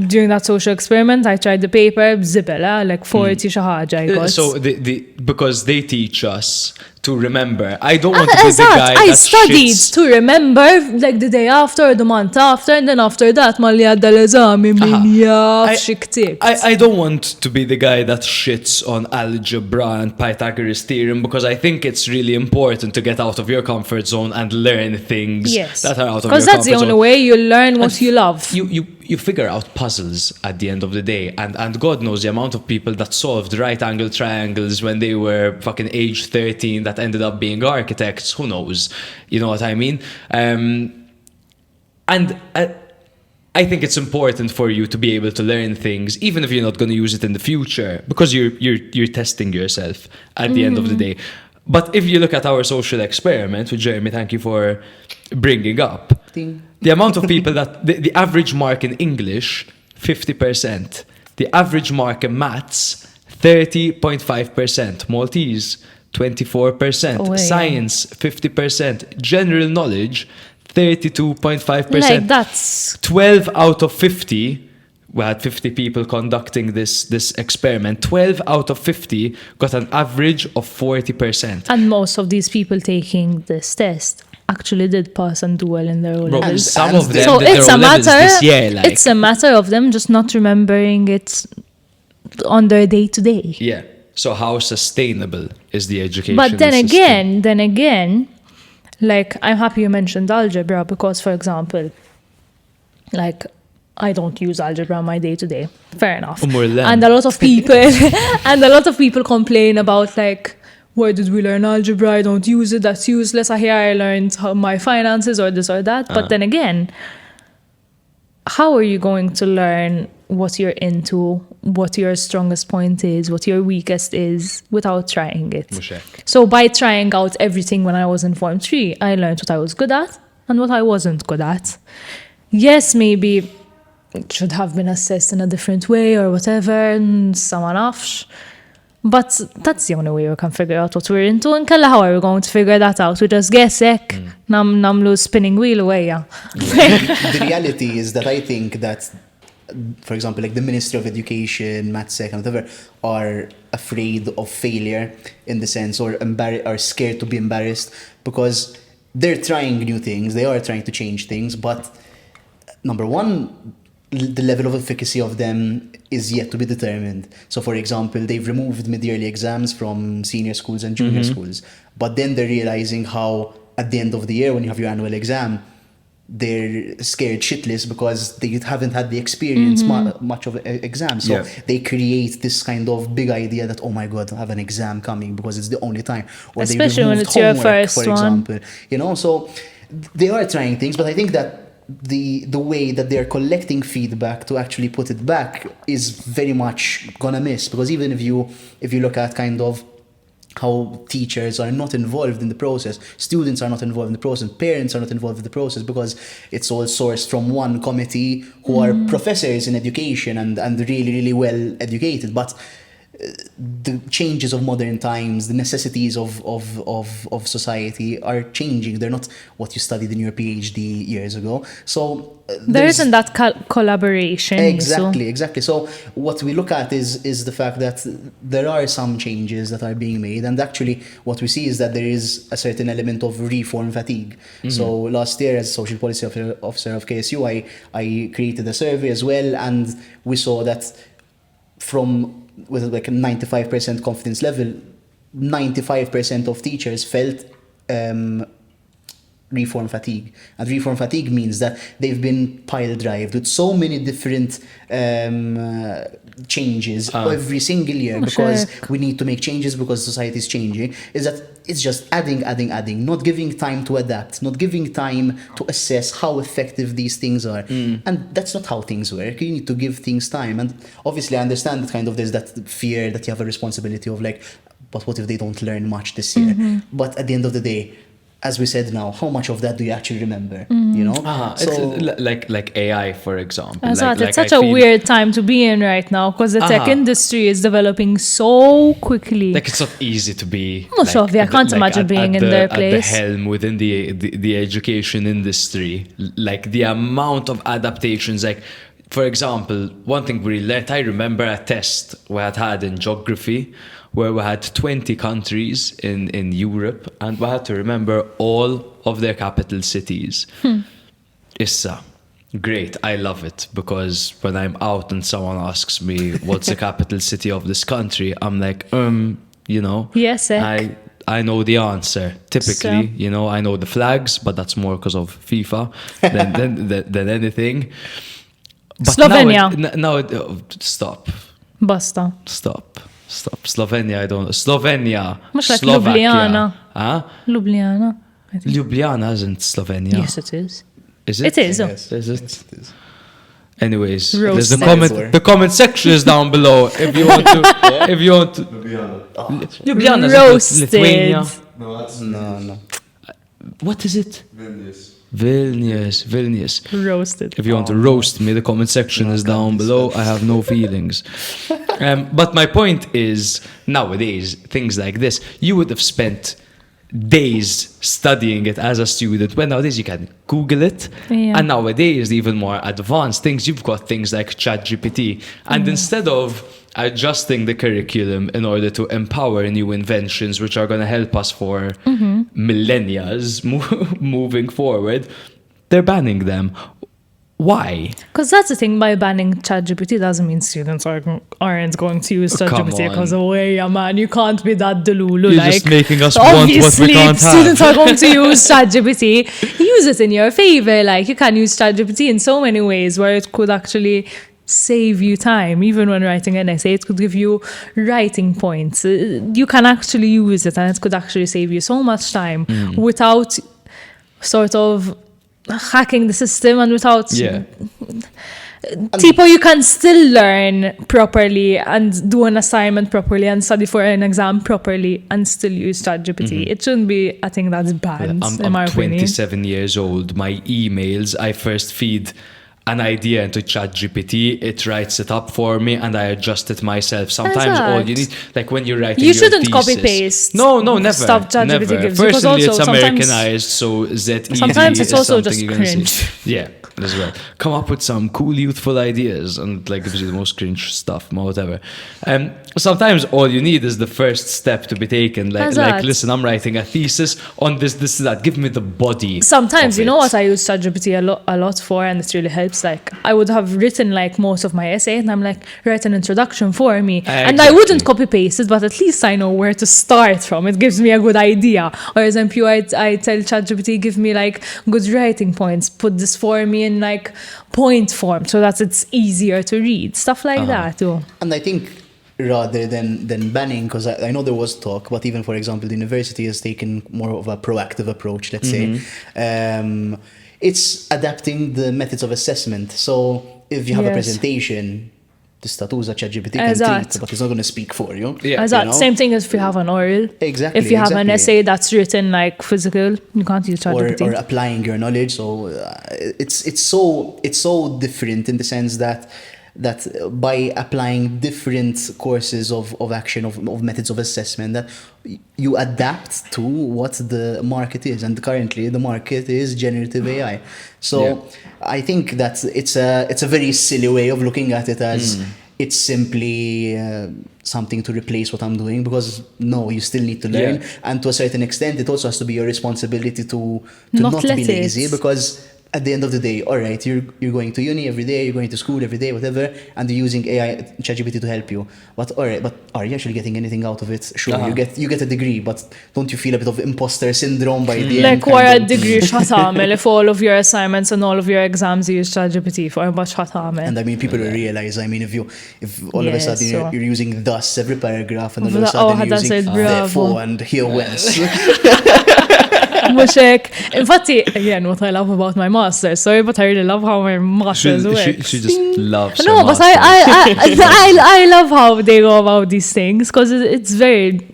during that social experiment, I tried the paper, zibela, like 40 xi ħaġa I got. So because they teach us to remember. I don't want to be the Eżatt, guy I that studied shits. to remember like the day after, or the month after, and then after that ma li għadda l-eżami min jaf xi ktibt. I don't want to be the guy that shits on algebra and Pythagoras theorem, because I think it's really important to get out of your comfort zone and learn things Yes. that are out of your Because that's the comfort only zone. way you learn what you love. You figure out puzzles at the end of the day, and God knows the amount of people that solved right angle triangles when they were fucking age 13 that ended up being architects. Who knows? You know what I mean? And I think it's important for you to be able to learn things, even if you're not going to use it in the future, because you're testing yourself at the end of the day. But if you look at our social experiment, which Jeremy, thank you for bringing up, Ding. the amount of people that the average mark in English, 50%. The average mark in maths, 30.5%. Maltese, 24%. Oh, yeah. Science, 50%. General knowledge, 32.5%. Like, that's 12 out of 50, we had 50 people conducting this experiment. 12 out of 50 got an average of 40%. and most of these people taking this test actually did pass and do well in their O Bro, levels. some of them So did their it's a O-levels matter. this year, like. It's a matter of them just not remembering it on their day to day. Yeah. So how sustainable is the education But then system? again, like, I'm happy you mentioned algebra because, for example, like, I don't use algebra on my day to day. Fair enough. More than. And a lot of people complain about, like, where did we learn algebra? I don't use it. That's useless. I hear I learned my finances or this or that. But then again, how are you going to learn what you're into, what your strongest point is, what your weakest is, without trying it? Mushek. So by trying out everything when I was in Form 3, I learned what I was good at and what I wasn't good at. Yes, maybe it should have been assessed in a different way or whatever, and someone off. But that's the only way we can figure out what we're into. And kalla, how are we going to figure that out? We just guess, namlu spinning wheel away, yeah. The reality is that I think that, for example, like the Ministry of Education, MathSec and whatever, are afraid of failure in the sense, or are scared to be embarrassed, because they're trying new things, they are trying to change things, but number one, the level of efficacy of them is yet to be determined. So, for example, they've removed mid-yearly exams from senior schools and junior schools, but then they're realizing how at the end of the year, when you have your annual exam, they're scared shitless because they haven't had the experience much of exams. So they create this kind of big idea that, oh my God, I have an exam coming because it's the only time. Or Especially they when removed it's your homework, first for one. example. You know, so they are trying things, but I think that the way that they're collecting feedback to actually put it back is very much gonna miss, because even if you look at kind of how teachers are not involved in the process, students are not involved in the process, parents are not involved in the process, because it's all sourced from one committee who are professors in education and really, really well educated. But the changes of modern times, the necessities of society are changing. They're not what you studied in your PhD years ago. So There isn't that collaboration. Exactly. So what we look at is the fact that there are some changes that are being made, and actually what we see is that there is a certain element of reform fatigue. So last year, as social policy officer of KSU, I created a survey as well, and we saw that with like a 95% confidence level, 95% of teachers felt reform fatigue. And reform fatigue means that they've been pile-drived with so many different changes every single year, because we need to make changes because society is changing, is that it's just adding, not giving time to adapt, not giving time to assess how effective these things are. And that's not how things work. You need to give things time. And obviously I understand that kind of there's that fear that you have a responsibility of like, but what if they don't learn much this year? But at the end of the day, as we said now, how much of that do you actually remember? You know? So it's like AI, for example. It's like such a weird time to be in right now, because the tech industry is developing so quickly. Like, it's not easy to be. Most of it, I can't imagine being in their place. At the helm within the education industry. Like, the amount of adaptations. Like, for example, one thing we learned, I remember a test we had in geography, where we had 20 countries in Europe, and we had to remember all of their capital cities. Issa, great, I love it, because when I'm out and someone asks me what's the capital city of this country, I'm like, you know, Yes, I know the answer. Typically, So- you know, I know the flags, but that's more because of FIFA than anything. But Slovenia. Stop. Basta. Slovenia, I don't know. Slovenia. Mux like Slovakia. Ljubljana. Huh? Ljubljana. I think. Ljubljana isn't Slovenia. Yes, it is. Is it? It is. Yes, Is it? yes, it is. Anyways, Roasted. the comment section is down below if you want to. Ljubljana is Roasted. Lithuania. No, that's No. What is it? Vilnius. Vilnius. Roasted. If you want to roast me, the comment section is down below. I have no feelings. But my point is, nowadays, things like this, you would have spent days studying it as a student, when nowadays you can Google it. Yeah. And nowadays, even more advanced things, you've got things like ChatGPT. And instead of adjusting the curriculum in order to empower new inventions which are going to help us for millennia moving forward, they're banning them. Why? Because that's the thing, by banning ChatGPT doesn't mean students aren't going to use ChatGPT, because man, you can't be that delulu. You're just making us want what we can't have. Students are going to use ChatGPT. Use it in your favor. Like, you can use ChatGPT in so many ways where it could actually save you time. Even when writing an essay, it could give you writing points. You can actually use it, and it could actually save you so much time without sort of hacking the system, and without you can still learn properly and do an assignment properly and study for an exam properly and still use ChatGPT. It shouldn't be a thing that's banned. I'm 27 years old. My emails, I first feed an idea into ChatGPT, it writes it up for me, and I adjust it myself. Sometimes all you need, like when you're writing you your shouldn't thesis, copy paste. No, never. Stuff ChatGPT gives. Personally, it's Americanized, so that sometimes it's also just cringe. Yeah, as well. Come up with some cool, youthful ideas, and like gives you the most cringe stuff, whatever. Sometimes all you need is the first step to be taken. Like listen, I'm writing a thesis on this, that. Give me the body. Sometimes, you know what I use ChatGPT a lot for, and it really helps. Like, I would have written like most of my essay, and I'm like, write an introduction for me, and I wouldn't copy paste it, but at least I know where to start from. It gives me a good idea. Or as I tell ChatGPT, give me like good writing points. Put this for me in like point form so that it's easier to read. Stuff like that too. And I think rather than banning, because I know there was talk, but even, for example, the university has taken more of a proactive approach, let's say. It's adapting the methods of assessment. So if you have a presentation, the statusa ChatGPT can treat, but it's not going to speak for you. Yeah. You know? Same thing as if you have an oral. Exactly. If you have an essay that's written like physical, you can't use ChatGPT. Or applying your knowledge. So it's so different in the sense that by applying different courses of action, of methods of assessment, that you adapt to what the market is. And currently the market is generative AI. So I think that it's a very silly way of looking at it, as it's simply something to replace what I'm doing, because no, you still need to learn. And to a certain extent, it also has to be your responsibility to not be lazy, because at the end of the day, all right, you're going to uni every day, you're going to school every day, whatever, and you're using AI, ChatGPT to help you. But all right, but are you actually getting anything out of it? Sure, you get a degree, but don't you feel a bit of imposter syndrome by the end? Like, wara degree x'ħatamel if all of your assignments and all of your exams you use ChatGPT for, but x'ħatamel? And I mean, people will realize, I mean, if all of a sudden you're using thus every paragraph, and all of a sudden you're using therefore and here whence. Mushek. Infatti, again, what I love about my master's, sorry, but I really love how my master's works. She just loves No, but I love how they go about these things, because it's very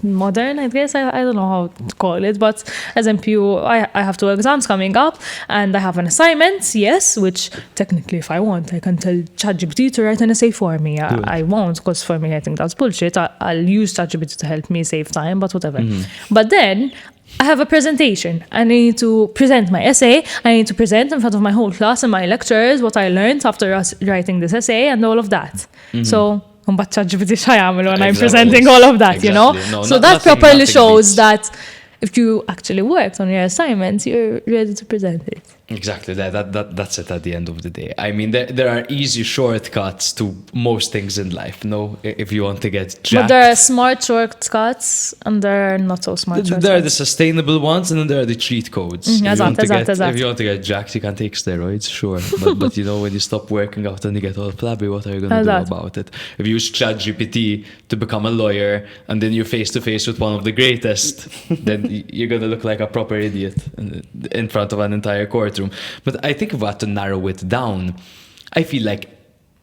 modern, I guess. I don't know how to call it, but as MPU, I have 2 exams coming up, and I have an assignment, yes, which technically, if I want, I can tell ChatGPT to write an essay for me. I won't, because for me, I think that's bullshit. I'll use ChatGPT to help me save time, but whatever. But then I have a presentation. I need to present my essay. I need to present in front of my whole class and my lecturers what I learned after writing this essay and all of that. So, but ChatGPT x'ħajamel when I'm presenting all of that, you know? No, so that properly shows that if you actually worked on your assignments, you're ready to present it. Exactly, that's it at the end of the day. I mean, there are easy shortcuts to most things in life, no? If you want to get jacked. But there are smart shortcuts and there are not so smart shortcuts. There are the sustainable ones and then there are the cheat codes. If you want to get jacked, you can take steroids, sure. But you know, when you stop working out and you get all flabby, what are you going to do about it? If you use ChatGPT to become a lawyer and then you're face to face with one of the greatest, then you're going to look like a proper idiot in front of an entire courtroom. But I think if we had to narrow it down, I feel like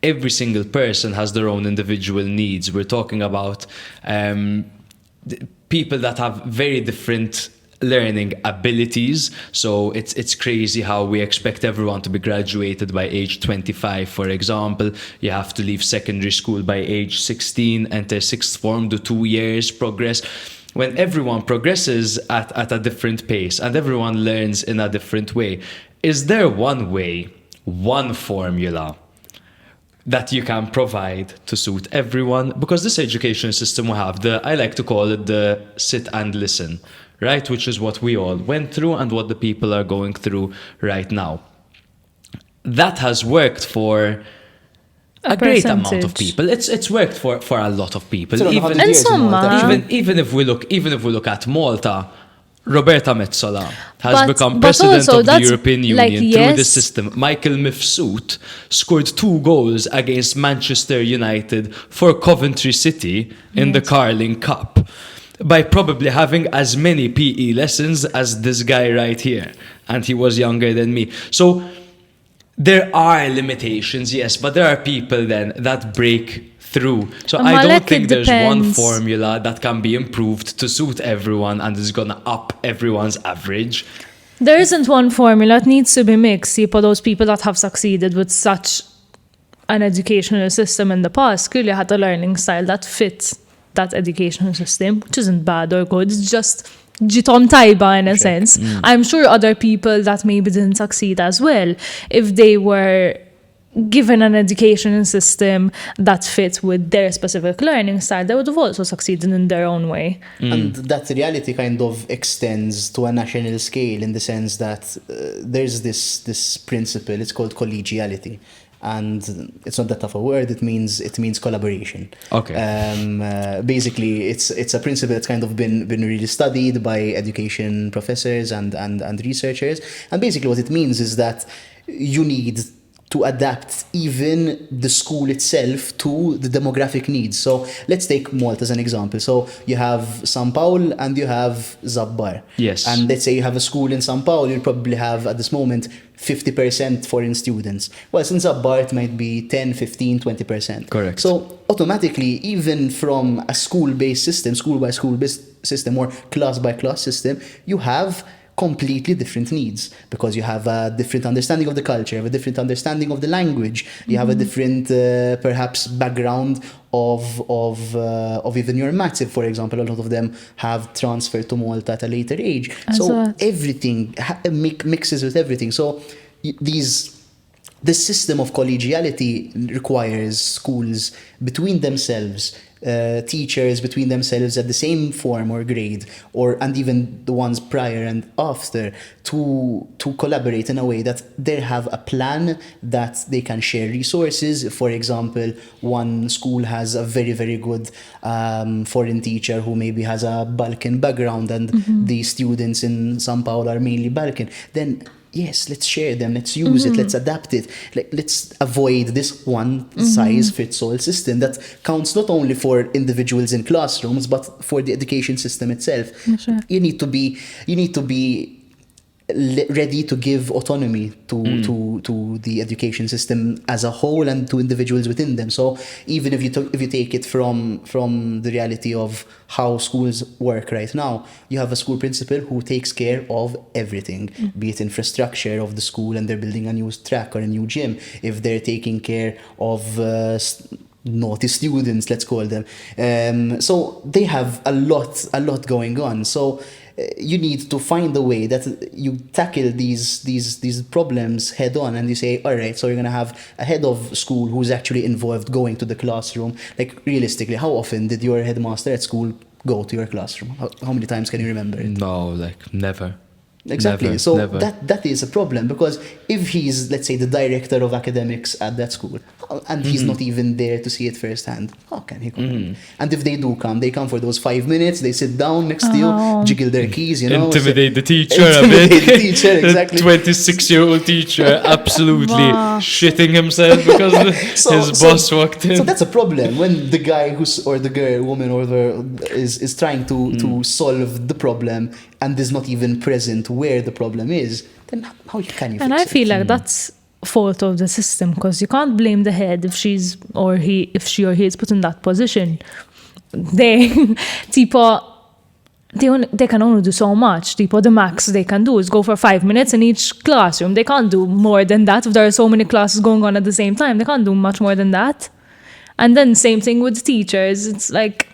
every single person has their own individual needs. We're talking about people that have very different learning abilities. So it's crazy how we expect everyone to be graduated by age 25, for example. You have to leave secondary school by age 16, enter sixth form, do 2 years, progress. When everyone progresses at a different pace and everyone learns in a different way, is there one way, one formula that you can provide to suit everyone? Because this education system we have, I like to call it the sit and listen, right? Which is what we all went through and what the people are going through right now. That has worked for a great amount of people. It's worked for a lot of people. So Even, And some, even if we look at Malta, Roberta Metsola has But- become but president also of the that's, European Union like, through the yes. system. Michael Mifsud scored 2 goals against Manchester United for Coventry City in the Carling Cup by probably having as many PE lessons as this guy right here. And he was younger than me. So there are limitations, yes, but there are people then that break through. So I don't Malek, think it there's one depends. formula that can be improved to suit everyone and is gonna up everyone's average. There isn't one formula. It needs to be mixed. See, for those people that have succeeded with such an educational system in the past, clearly had a learning style that fits that educational system, which isn't bad or good. It's just ġitom tajba in a sense. I'm sure other people that maybe didn't succeed as well, if they were given an education system that fit with their specific learning style, they would have also succeeded in their own way. And that reality kind of extends to a national scale in the sense that there's this principle, it's called collegiality. And it's not that tough a word, it means collaboration. Okay. Basically, it's a principle that's kind of been really studied by education professors and researchers. And basically what it means is that you need to adapt even the school itself to the demographic needs. So let's take Malta as an example. So you have São Paulo and you have Zabbar. Yes. And let's say you have a school in São Paulo, you'll probably have at this moment 50% foreign students. Well, since Zabbar it might be 10, 15, 20%. Correct. So automatically, even from a school-based system, school-by-school system or class-by-class system, you have completely different needs because you have a different understanding of the culture, you have a different understanding of the language, you have a different perhaps background of even your maths. If, for example, a lot of them have transferred to Malta at a later age. So everything mixes with everything. So the system of collegiality requires schools between themselves, teachers between themselves at the same form or grade, and even the ones prior and after, to collaborate in a way that they have a plan, that they can share resources. For example, one school has a very, very good foreign teacher who maybe has a Balkan background, and the students in São Paulo are mainly Balkan. Then yes, let's share them, let's use it, let's adapt it. Let's avoid this one-size-fits-all system that counts not only for individuals in classrooms, but for the education system itself. Sure. You need to be ready to give autonomy to the education system as a whole and to individuals within them. So even if you take it from the reality of how schools work right now, you have a school principal who takes care of everything, be it infrastructure of the school and they're building a new track or a new gym, if they're taking care of naughty students, let's call them. So they have a lot going on. So you need to find a way that you tackle these problems head on, and you say, all right, so you're going to have a head of school who's actually involved going to the classroom. Like, realistically, how often did your headmaster at school go to your classroom? How many times can you remember it? No, like never. Exactly. Never, so never. that is a problem, because if he's, let's say, the director of academics at that school, and he's not even there to see it firsthand, how can he come? And if they do come, they come for those 5 minutes, they sit down next to you, jiggle their keys, Intimidate the teacher a bit. Intimidate the teacher, exactly. The 26-year-old teacher absolutely shitting himself because his boss walked in. So that's a problem when the guy or the girl, woman, or is trying to solve the problem and is not even present where the problem is. Then how can you fix it? And I feel like that's fault of the system, because you can't blame the head if she or he is put in that position. They, tipo, they can only do so much. The max they can do is go for 5 minutes in each classroom. They can't do more than that. If there are so many classes going on at the same time, they can't do much more than that. And then same thing with teachers. It's like,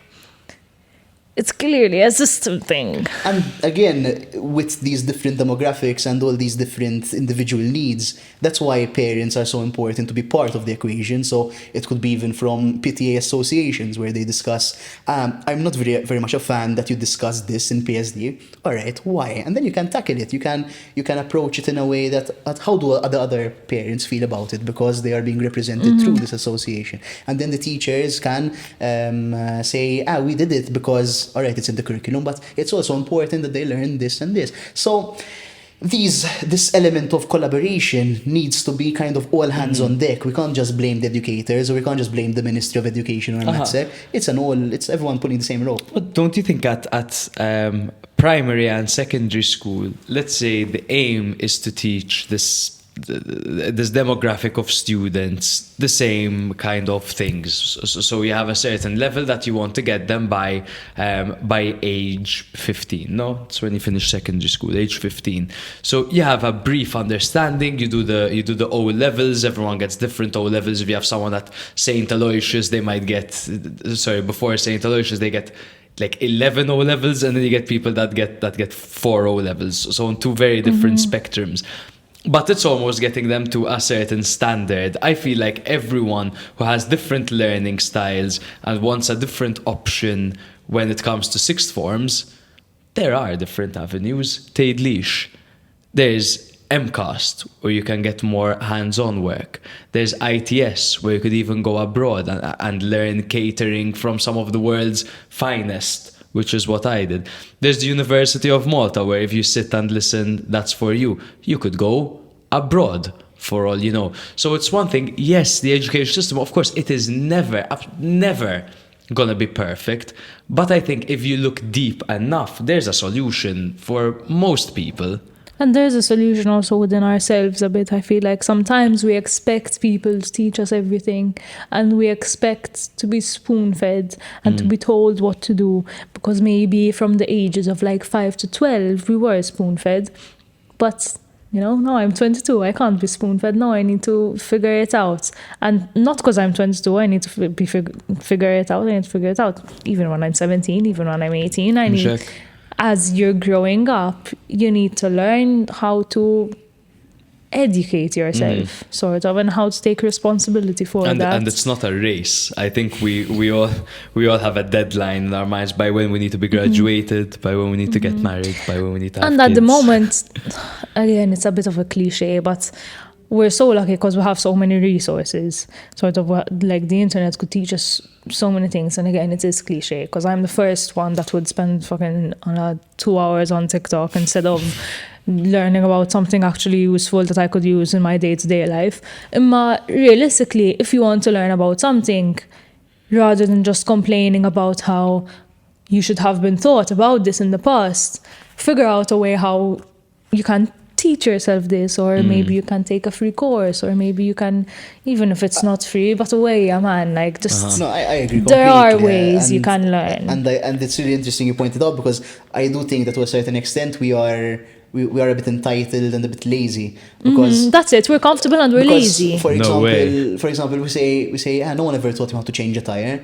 it's clearly a system thing. And again, with these different demographics and all these different individual needs, that's why parents are so important to be part of the equation. So it could be even from PTA associations where they discuss, I'm not very much a fan that you discuss this in PSD. All right, why? And then you can tackle it. You can approach it in a way that how do the other parents feel about it, because they are being represented through this association. And then the teachers can say, we did it because, all right, it's in the curriculum, but it's also important that they learn this and this. So this element of collaboration needs to be kind of all hands on deck. We can't just blame the educators, or we can't just blame the Ministry of Education or MATSEC. It's everyone pulling the same rope. But don't you think at primary and secondary school, let's say the aim is to teach this demographic of students the same kind of things, so you have a certain level that you want to get them by age 15. No, it's when you finish secondary school, age 15. So you have a brief understanding. You do the O levels. Everyone gets different O levels. If you have someone at St. Aloysius, they might get before St. Aloysius they get like 11 O levels, and then you get people that get 4 O levels. So on two very different spectrums. But it's almost getting them to a certain standard. I feel like everyone who has different learning styles and wants a different option when it comes to sixth forms, there are different avenues. Taid Leash. There's MCAST, where you can get more hands-on work. There's ITS, where you could even go abroad and learn catering from some of the world's finest, which is what I did. There's the University of Malta, where if you sit and listen, that's for you. You could go abroad, for all you know. So it's one thing, yes, the education system, of course, it is never gonna be perfect. But I think if you look deep enough, there's a solution for most people. And there's a solution also within ourselves a bit. I feel like sometimes we expect people to teach us everything, and we expect to be spoon-fed and to be told what to do, because maybe from the ages of like 5 to 12 we were spoon-fed. But now I'm 22, I can't be spoon-fed. Now I need to figure it out. And not because I'm 22 I need to figure it out. I need to figure it out even when I'm 17, even when I'm 18. I need... As you're growing up, you need to learn how to educate yourself, sort of, and how to take responsibility for that. And it's not a race. I think we all have a deadline in our minds by when we need to be graduated, by when we need to get married, by when we need to have kids. And at the moment, again, it's a bit of a cliche, but we're so lucky because we have so many resources. Sort of like the internet could teach us so many things. And again, it is cliche because I'm the first one that would spend fucking 2 hours on TikTok instead of learning about something actually useful that I could use in my day-to-day life. Realistically, if you want to learn about something, rather than just complaining about how you should have been taught about this in the past, figure out a way how you can teach yourself this, or maybe you can take a free course, or maybe you can, even if it's not free, but a way, man, like just... No, I agree completely. There are ways you can learn. And it's really interesting you pointed out, because I do think that to a certain extent we are a bit entitled and a bit lazy, because that's it, we're comfortable and we're lazy. For example, we say no one ever taught me how to change a tire.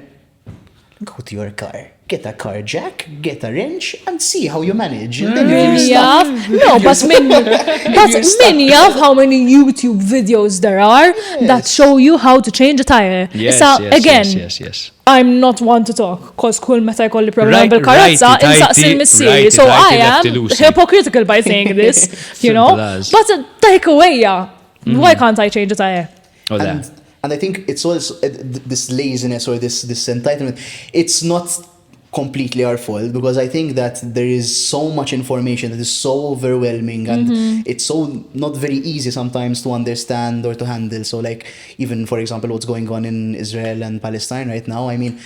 Go to your car, get a car jack, get a wrench, and see how you manage. And then many of how many YouTube videos there are that show you how to change a tire. Yes. I'm not one to talk, because kull meta jkolli problema bil-karozza insaqsi l-missieri. So I am hypocritical by saying this, But take away, why can't I change a tire? And I think it's also this laziness or this entitlement. It's not completely our fault, because I think that there is so much information that is so overwhelming, and it's so not very easy sometimes to understand or to handle. So like even, for example, what's going on in Israel and Palestine right now, I mean,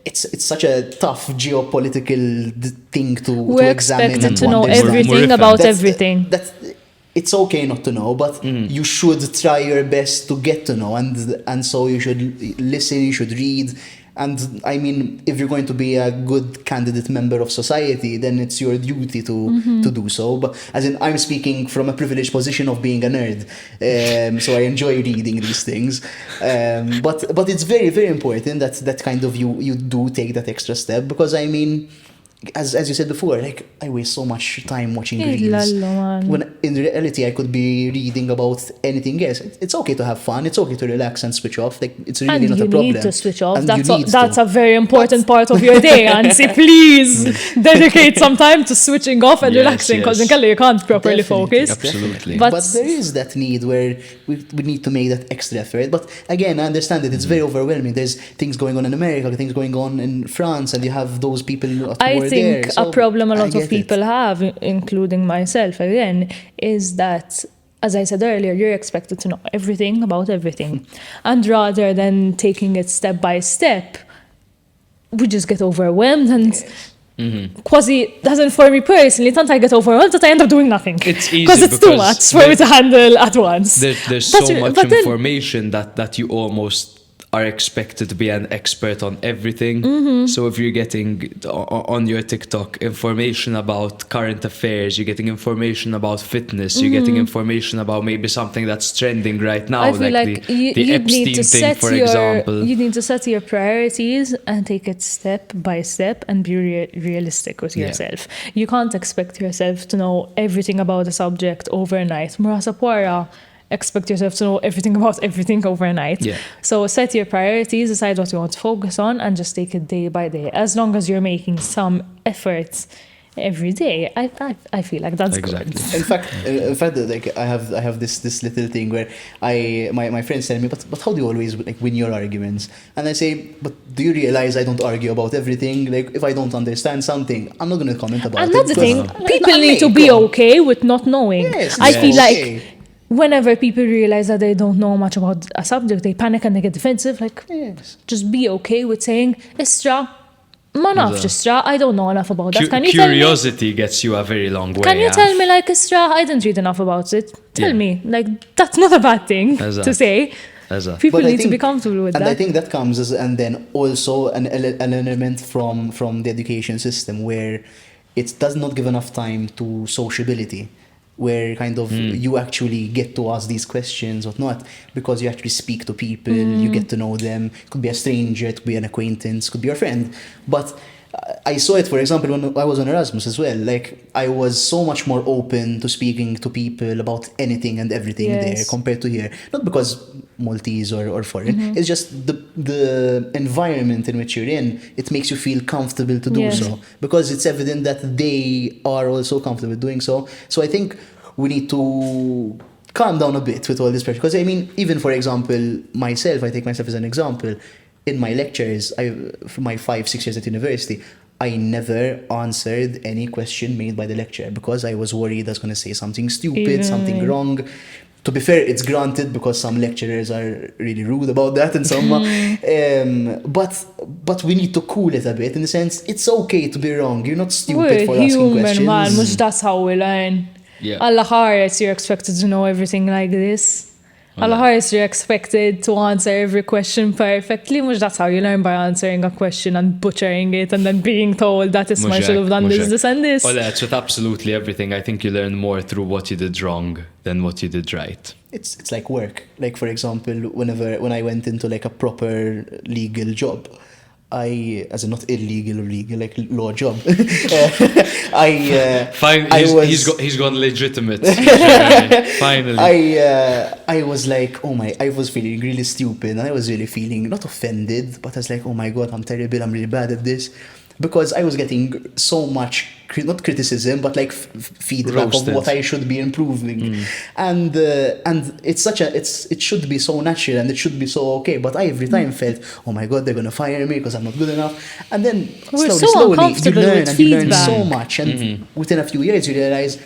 it's such a tough geopolitical thing to We're examine. We're expected and to know understand. everything about everything. It's okay not to know, but you should try your best to get to know, and so you should listen, you should read, And I mean, if you're going to be a good candidate member of society, then it's your duty to do so. But as in, I'm speaking from a privileged position of being a nerd, so I enjoy reading these things. But it's very, very important that kind of you do take that extra step, because I mean, as you said before, like, I waste so much time watching reels, when in reality I could be reading about anything else. It's okay to have fun, it's okay to relax and switch off, like, it's really not a problem. And you need to switch off. And That's a very important part of your day, Nancy. Please dedicate some time to switching off and relaxing, because in Kelly you can't properly focus. Absolutely. But there is that need where we need to make that extra effort. But again, I understand that it's very overwhelming. There's things going on in America, things going on in France, and you have those people at I think a problem a lot of people have, including myself again, is that, as I said earlier, you're expected to know everything about everything. And rather than taking it step by step, we just get overwhelmed and quasi doesn't, for me personally, sometimes I get overwhelmed that I end up doing nothing. It's easy because it's too much for me to handle at once. There's so much information that you almost are expected to be an expert on everything. So if you're getting on your TikTok information about current affairs, you're getting information about fitness, you're getting information about maybe something that's trending right now, I feel like the Epstein thing, for example. You need to set your priorities and take it step by step and be realistic with yourself. You can't expect yourself to know everything about a subject overnight. Expect yourself to know everything about everything overnight. So set your priorities, decide what you want to focus on, and just take it day by day. As long as you're making some efforts every day, I feel like that's good. In fact, like, I have this little thing where my friends tell me, but how do you always, like, win your arguments? And I say, but do you realize I don't argue about everything? Like, if I don't understand something, I'm not going to comment about it. And that's the thing, people need to be okay with not knowing. I feel like whenever people realize that they don't know much about a subject, they panic and they get defensive. Like, just be okay with saying, Istra, ma nafx Istra, I don't know enough about that. Curiosity gets you a very long way. Can you tell me, like, Istra, I didn't read enough about it. Tell me. Like, that's not a bad thing to say. People need to be comfortable with that. And I think that comes and then also an element from the education system where it does not give enough time to sociability, where kind of you actually get to ask these questions or not, because you actually speak to people, you get to know them. It could be a stranger, it could be an acquaintance, it could be your friend. But I saw it, for example, when I was on Erasmus as well. Like, I was so much more open to speaking to people about anything and everything there compared to here. Not because Maltese or foreign, it's just the environment in which you're in. It makes you feel comfortable to do so, because it's evident that they are also comfortable doing so. So I think we need to calm down a bit with all this pressure. Because I mean, even for example, myself, I take myself as an example. In my lectures, for my 5-6 years at university, I never answered any question made by the lecturer because I was worried I was going to say something stupid, something wrong. To be fair, it's granted because some lecturers are really rude about that and some. But we need to cool it a bit, in the sense it's okay to be wrong. You're not stupid for asking questions. Man, that's how we learn. Allah, you're expected to know everything like this. Al-ħares you're expected to answer every question perfectly. That's how you learn, by answering a question and butchering it and then being told that Isma should have done this and this. Well, that's with absolutely everything. I think you learn more through what you did wrong than what you did right. It's like work. Like, for example, when I went into like a proper legal job, as a not illegal or legal, like law job. He's gone legitimate. Finally. I was like, I was feeling really stupid, and I was really feeling not offended, but I was like, oh my God, I'm terrible, I'm really bad at this. Because I was getting so much, not criticism, but like feedback Roasted. of what I should be improving. And it should be so natural and it should be so okay. But I every time felt, oh my God, they're going to fire me because I'm not good enough. And then slowly you learn and you learn so much. And within a few years you realize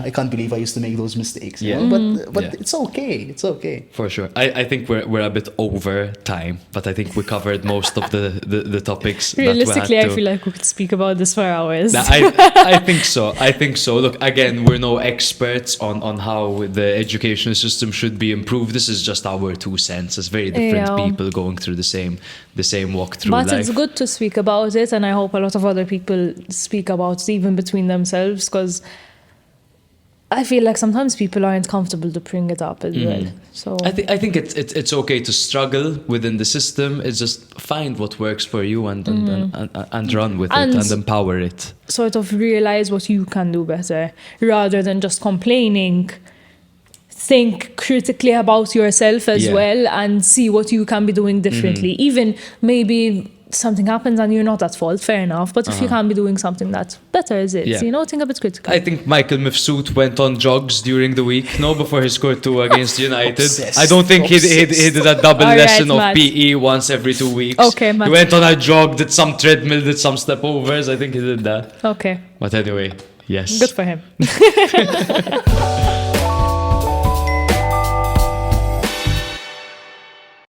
I can't believe I used to make those mistakes. you Yeah. know? But Yeah. it's okay. It's okay. For sure. I think we're a bit over time, but I think we covered most of the topics. Realistically, that we I had to. feel like we could speak about this for hours. Nah, I think so. I think so. Look, again, we're no experts on how the educational system should be improved. This is just our 2 cents. It's very different Yeah. people going through the same walk through But life. it's good to speak about it, and I hope a lot of other people speak about it even between themselves, because I feel like sometimes people aren't comfortable to bring it up as well. So I think it's okay to struggle within the system. It's just find what works for you and run with And- it and empower it. sort of realize what you can do better rather than just complaining. Think critically about yourself as Yeah. well and see what you can be doing differently. Even maybe something happens and you're not at fault, fair enough. But if you can be doing something that's better as it, Yeah. think a bit critical. I think Michael Mifsud went on jogs during the week, before he scored 2 against United. Obsessed. I don't think he did a double All right, lesson of Matt. PE once every 2 weeks. Okay, Matt. He went on a jog, did some treadmill, did some step overs. I think he did that. Okay, But anyway, yes. good for him.